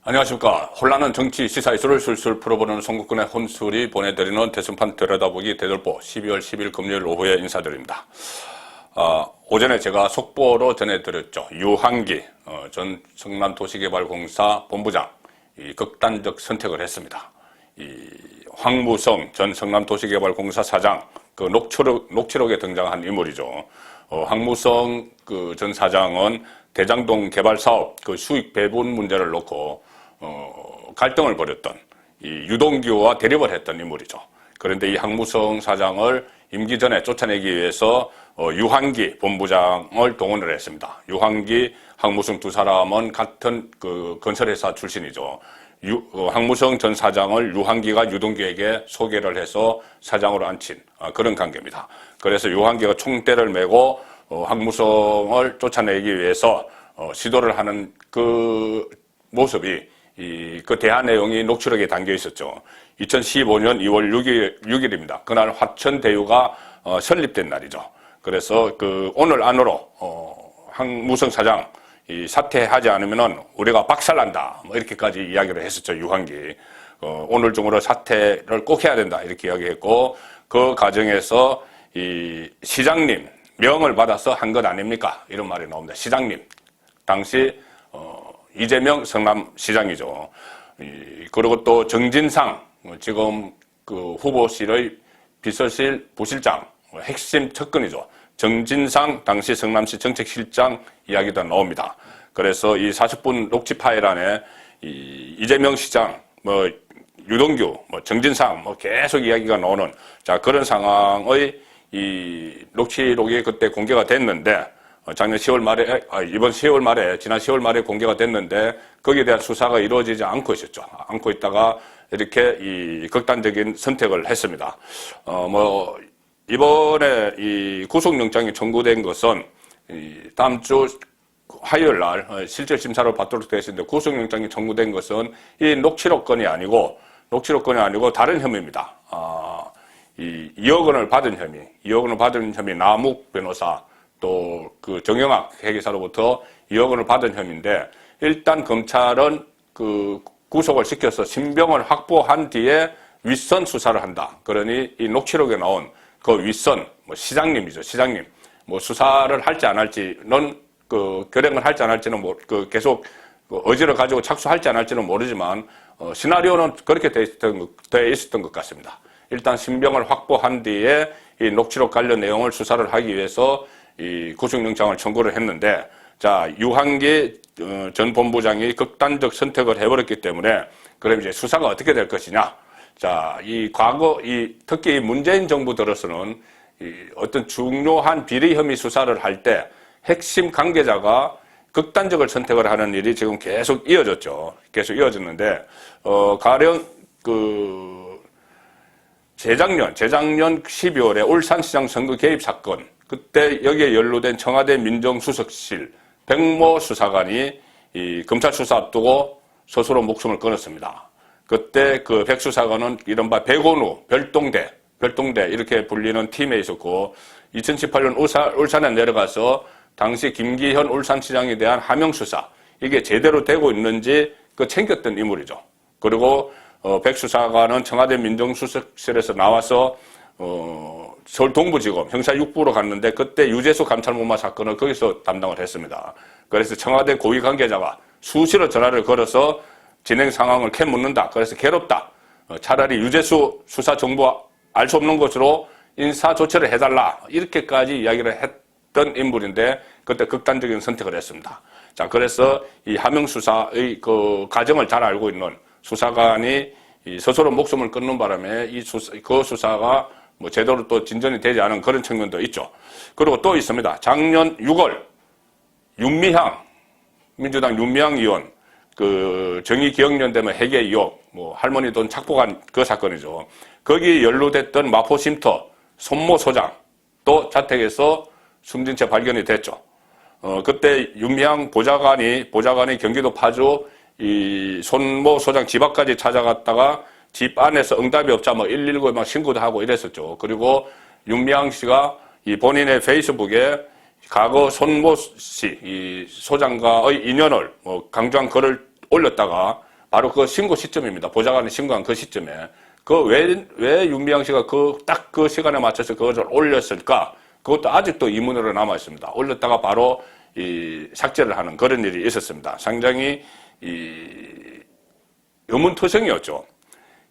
안녕하십니까. 혼란한 정치 시사 이슈를 술술 풀어보는 송국근의 혼술이 보내드리는 대선판 들여다보기 대들보 12월 10일 금요일 오후에 인사드립니다. 오전에 제가 속보로 전해드렸죠. 유한기 전 성남도시개발공사 본부장 극단적 선택을 했습니다. 황무성 전 성남도시개발공사 사장 그 녹취록에 등장한 인물이죠. 황무성 전 사장은 대장동 개발 사업 그 수익 배분 문제를 놓고 갈등을 벌였던 이 유동규와 대립을 했던 인물이죠. 그런데 이 황무성 사장을 임기 전에 쫓아내기 위해서 유한기 본부장을 동원을 했습니다. 유한기, 황무성 두 사람은 같은 그 건설회사 출신이죠. 황무성 전 사장을 유한기가 유동규에게 소개를 해서 사장으로 앉힌 그런 관계입니다. 그래서 유한기가 총대를 메고 황무성을 쫓아내기 위해서 시도를 하는 그 모습이 그 대화 내용이 녹취록에 담겨 있었죠. 2015년 2월 6일입니다. 그날 화천대유가 설립된 날이죠. 그래서 오늘 안으로 황무성 사장 사퇴하지 않으면은 우리가 박살난다. 뭐 이렇게까지 이야기를 했었죠. 유한기. 오늘 중으로 사퇴를 꼭 해야 된다. 이렇게 이야기했고 그 과정에서 이 시장님 명을 받아서 한 것 아닙니까? 이런 말이 나옵니다. 시장님. 당시 이재명 성남시장이죠. 그리고 또 정진상 지금 그 후보실의 비서실 부실장 핵심 측근이죠. 정진상 당시 성남시 정책실장 이야기도 나옵니다. 그래서 이 40분 녹취 파일 안에 이재명 시장, 유동규, 정진상 계속 이야기가 나오는 그런 상황의 이 녹취록이 그때 공개가 됐는데 작년 10월 말에, 이번 10월 말에, 지난 10월 말에 공개가 됐는데, 거기에 대한 수사가 이루어지지 않고 있었죠. 않고 있다가, 이렇게 이 극단적인 선택을 했습니다. 이번에 이 구속영장이 청구된 것은, 다음 주 화요일 날, 실질 심사를 받도록 되어 있었는데, 구속영장이 청구된 것은 이 녹취록 건이 아니고 다른 혐의입니다. 2억 원을 받은 혐의, 남욱 변호사, 또 그 정영학 회계사로부터 2억 원을 받은 혐의인데 일단 검찰은 그 구속을 시켜서 신병을 확보한 뒤에 윗선 수사를 한다. 그러니 이 녹취록에 나온 그 윗선 시장님이죠. 시장님 수사를 할지 안 할지는 결행을 할지 안 할지는 계속 의지를 가지고 착수할지 안 할지는 모르지만 시나리오는 그렇게 돼 있었던 것 같습니다. 일단 신병을 확보한 뒤에 이 녹취록 관련 내용을 수사를 하기 위해서 이 구속영장을 청구를 했는데, 유한기 전 본부장이 극단적 선택을 해버렸기 때문에, 그럼 이제 수사가 어떻게 될 것이냐. 특히 문재인 정부 들어서는 어떤 중요한 비리 혐의 수사를 할 때 핵심 관계자가 극단적을 선택을 하는 일이 지금 계속 이어졌죠. 계속 이어졌는데, 가령 재작년 12월에 울산시장 선거 개입 사건, 그때 여기에 연루된 청와대 민정수석실 백모 수사관이 이 검찰 수사 앞두고 스스로 목숨을 끊었습니다. 그때 그 백 수사관은 이른바 백원우 별동대 이렇게 불리는 팀에 있었고 2018년 울산에 내려가서 당시 김기현 울산시장에 대한 하명 수사 이게 제대로 되고 있는지 챙겼던 인물이죠. 그리고 백 수사관은 청와대 민정수석실에서 나와서 서울 동부지검 형사 6부로 갔는데 그때 유재수 감찰무마 사건을 거기서 담당을 했습니다. 그래서 청와대 고위 관계자가 수시로 전화를 걸어서 진행 상황을 캐묻는다. 그래서 괴롭다. 차라리 유재수 수사 정보 알 수 없는 것으로 인사 조치를 해달라. 이렇게까지 이야기를 했던 인물인데 그때 극단적인 선택을 했습니다. 그래서 이 하명 수사의 그 과정을 잘 알고 있는 수사관이 스스로 목숨을 끊는 바람에 그 수사가 제대로 또 진전이 되지 않은 그런 측면도 있죠. 그리고 또 있습니다. 작년 6월 민주당 윤미향 의원 정의기억연대면 회계 의혹 할머니 돈 착복한 그 사건이죠. 거기 연루됐던 마포쉼터 손모 소장 또 자택에서 숨진 채 발견이 됐죠. 그때 윤미향 보좌관이 경기도 파주 이 손모 소장 집 앞까지 찾아갔다가 집 안에서 응답이 없자 119에 막 신고도 하고 이랬었죠. 그리고 윤미향 씨가 이 본인의 페이스북에 과거 손모 씨, 이 소장과의 인연을 강조한 글을 올렸다가 바로 그 신고 시점입니다. 보좌관이 신고한 그 시점에. 왜 윤미향 씨가 딱 그 시간에 맞춰서 그것을 올렸을까? 그것도 아직도 의문으로 남아 있습니다. 올렸다가 바로 삭제를 하는 그런 일이 있었습니다. 상당히 의문투성이었죠.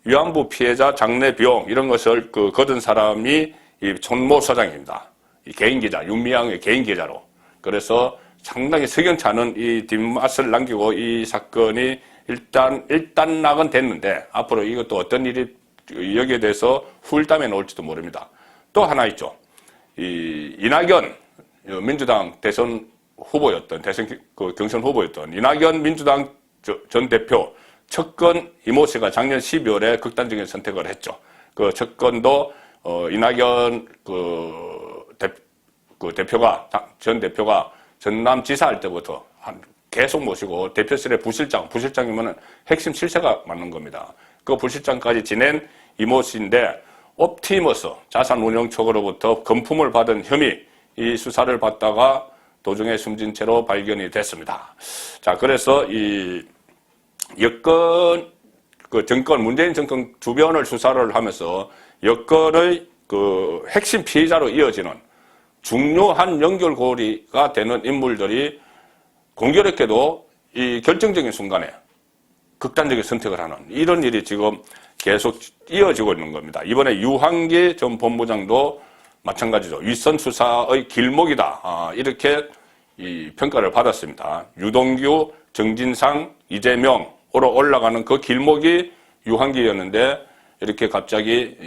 위안부 피해자 장례 비용 이런 것을 거둔 사람이 이 손모 서장입니다. 이 개인 기자, 윤미향의 개인 기자로. 그래서 상당히 석연치 않은 이 뒷맛을 남기고 이 사건이 일단 낙은 됐는데 앞으로 이것도 어떤 일이 여기에 대해서 후일담에 나올지도 모릅니다. 또 하나 있죠. 이낙연 민주당 대선 후보였던 경선 후보였던 이낙연 민주당 전 대표 척건 이모 씨가 작년 12월에 극단적인 선택을 했죠. 그 척건도 이낙연 전 대표가 전남지사 할 때부터 계속 모시고 대표실의 부실장이면 핵심 실세가 맞는 겁니다. 그 부실장까지 지낸 이모 씨인데 옵티머스 자산운용 측으로부터 금품을 받은 혐의 이 수사를 받다가 도중에 숨진 채로 발견이 됐습니다. 자, 그래서 이 여권 문재인 정권 주변을 수사를 하면서 여권의 핵심 피의자로 이어지는 중요한 연결고리가 되는 인물들이 공교롭게도 이 결정적인 순간에 극단적인 선택을 하는 이런 일이 지금 계속 이어지고 있는 겁니다. 이번에 유한기 전 본부장도 마찬가지죠. 윗선 수사의 길목이다. 이렇게 평가를 받았습니다. 유동규, 정진상, 이재명으로 올라가는 그 길목이 유한기였는데 이렇게 갑자기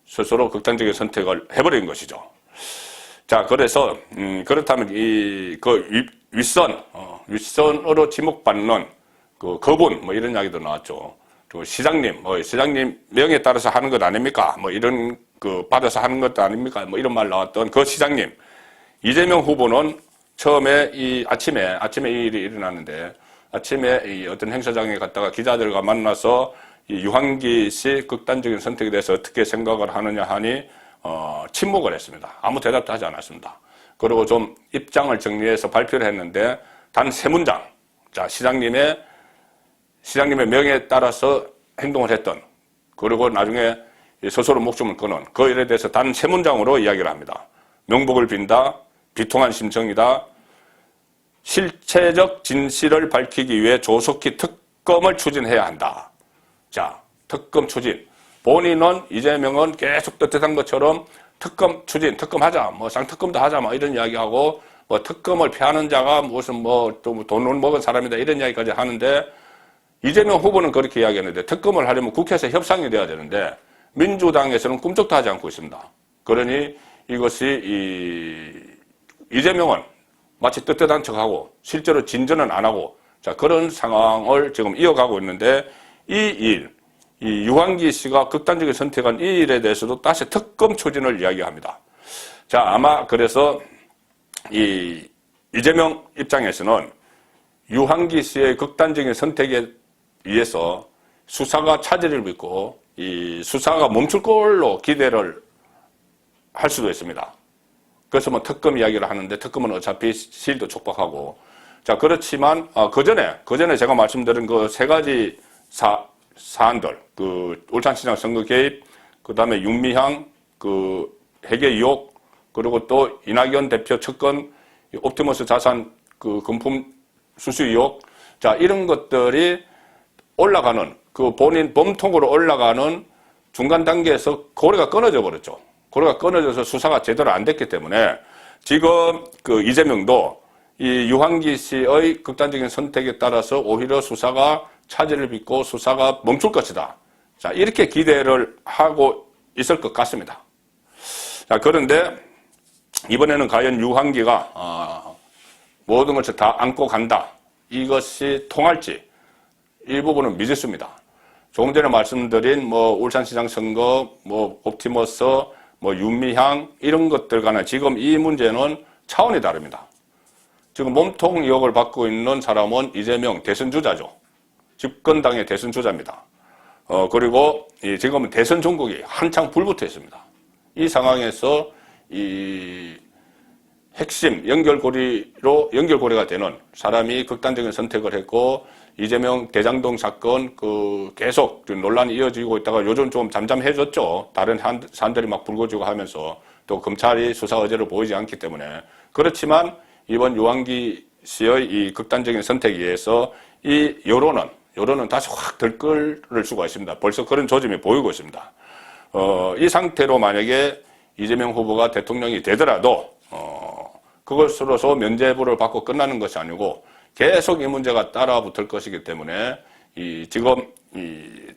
스스로 극단적인 선택을 해버린 것이죠. 자, 그래서 그렇다면 윗선으로 지목받는 거분 이런 이야기도 나왔죠. 또 시장님 명에 따라서 하는 것 아닙니까? 이런 받아서 하는 것도 아닙니까? 이런 말 나왔던 그 시장님 이재명 후보는 처음에 아침에 이 일이 일어났는데 아침에 어떤 행사장에 갔다가 기자들과 만나서 유한기 씨 극단적인 선택에 대해서 어떻게 생각을 하느냐 하니 침묵을 했습니다. 아무 대답도 하지 않았습니다. 그리고 좀 입장을 정리해서 발표를 했는데 단 3문장. 자, 시장님의 명예에 따라서 행동을 했던 그리고 나중에 스스로 목숨을 끊은 그 일에 대해서 단 3문장으로 이야기를 합니다. 명복을 빈다. 비통한 심정이다. 실체적 진실을 밝히기 위해 조속히 특검을 추진해야 한다. 자, 특검 추진. 본인은 이재명은 계속 뜻한 것처럼 특검 추진, 특검하자, 쌍특검도 하자, 이런 이야기하고, 특검을 피하는 자가 무슨 또 돈을 먹은 사람이다, 이런 이야기까지 하는데, 이재명 후보는 그렇게 이야기했는데, 특검을 하려면 국회에서 협상이 돼야 되는데, 민주당에서는 꿈쩍도 하지 않고 있습니다. 그러니 이것이, 이재명은 마치 뜨뜻한 척하고, 실제로 진전은 안 하고, 자, 그런 상황을 지금 이어가고 있는데, 이 유한기 씨가 극단적인 선택한 이 일에 대해서도 다시 특검 추진을 이야기합니다. 자, 아마 그래서 이재명 입장에서는 유한기 씨의 극단적인 선택에 의해서 수사가 차질을 빚고 이 수사가 멈출 걸로 기대를 할 수도 있습니다. 그래서 특검 이야기를 하는데 특검은 어차피 시일도 촉박하고 자, 그렇지만 그 전에 제가 말씀드린 그 3가지 사안들, 울산시장 선거 개입, 그 다음에 윤미향, 회계 의혹, 그리고 또 이낙연 대표 측근, 옵티머스 자산 금품 수수 의혹, 자, 이런 것들이 올라가는, 본인 범통으로 올라가는 중간 단계에서 고리가 끊어져 버렸죠. 고리가 끊어져서 수사가 제대로 안 됐기 때문에 지금 이재명도 이 유한기 씨의 극단적인 선택에 따라서 오히려 수사가 차질을 빚고 수사가 멈출 것이다. 자, 이렇게 기대를 하고 있을 것 같습니다. 자, 그런데 이번에는 과연 유한기가 모든 것을 다 안고 간다. 이것이 통할지 이 부분은 미지수입니다. 조금 전에 말씀드린 울산시장 선거, 옵티머스, 윤미향 이런 것들과는 지금 이 문제는 차원이 다릅니다. 지금 몸통 의혹을 받고 있는 사람은 이재명 대선주자죠. 집권당의 대선주자입니다. 그리고 지금은 대선 전국이 한창 불붙어 있습니다. 이 상황에서 이 핵심 연결고리가 되는 사람이 극단적인 선택을 했고 이재명 대장동 사건 계속 논란이 이어지고 있다가 요즘 좀 잠잠해졌죠. 다른 사람들이 막 불거지고 하면서 또 검찰이 수사 의지를 보이지 않기 때문에. 그렇지만 이번 유한기 씨의 이 극단적인 선택에 의해서 이 여론은 다시 확 들끓을 수가 있습니다. 벌써 그런 조짐이 보이고 있습니다. 이 상태로 만약에 이재명 후보가 대통령이 되더라도 그것으로서 면죄부를 받고 끝나는 것이 아니고 계속 이 문제가 따라붙을 것이기 때문에 지금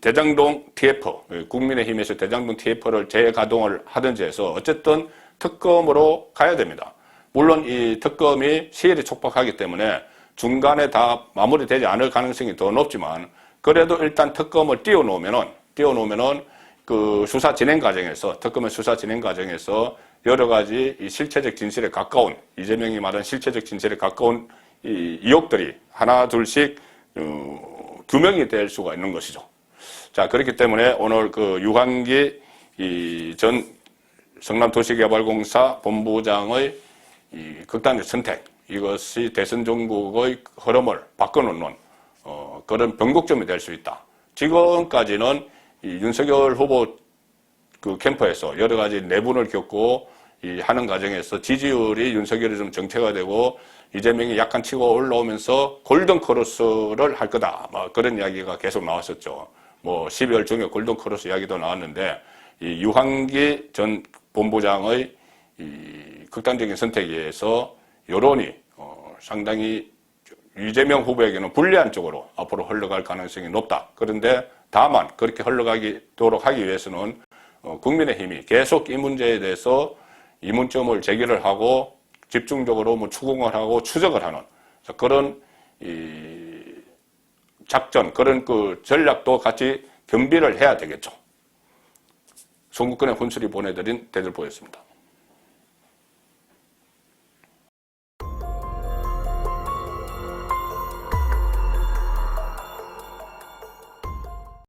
대장동 TF, 국민의힘에서 대장동 TF를 재가동을 하든지 해서 어쨌든 특검으로 가야 됩니다. 물론 이 특검이 시일이 촉박하기 때문에 중간에 다 마무리되지 않을 가능성이 더 높지만 그래도 일단 특검을 띄워놓으면은 그 수사 진행 과정에서 특검의 수사 진행 과정에서 여러 가지 이 실체적 진실에 가까운 이재명이 말한 실체적 진실에 가까운 이 의혹들이 하나 둘씩 규명이 될 수가 있는 것이죠. 자, 그렇기 때문에 오늘 그 유한기 전 성남도시개발공사 본부장의 이 극단적 선택, 이것이 대선 정국의 흐름을 바꿔놓는 그런 변곡점이 될 수 있다. 지금까지는 이 윤석열 후보 그 캠프에서 여러 가지 내분을 겪고 하는 과정에서 지지율이 윤석열이 좀 정체가 되고 이재명이 약간 치고 올라오면서 골든 크로스를 할 거다. 뭐 그런 이야기가 계속 나왔었죠. 뭐 12월 중에 골든 크로스 이야기도 나왔는데 이 유한기 전 본부장의 이 극단적인 선택에 의해서 여론이 상당히 이재명 후보에게는 불리한 쪽으로 앞으로 흘러갈 가능성이 높다. 그런데 다만 그렇게 흘러가도록 하기 위해서는 국민의힘이 계속 이 문제에 대해서 이문점을 제기를 하고 집중적으로 뭐 추궁을 하고 추적을 하는 그런 작전, 그런 그 전략도 같이 겸비를 해야 되겠죠. 송국근의 혼술이 보내드린 대들보였습니다.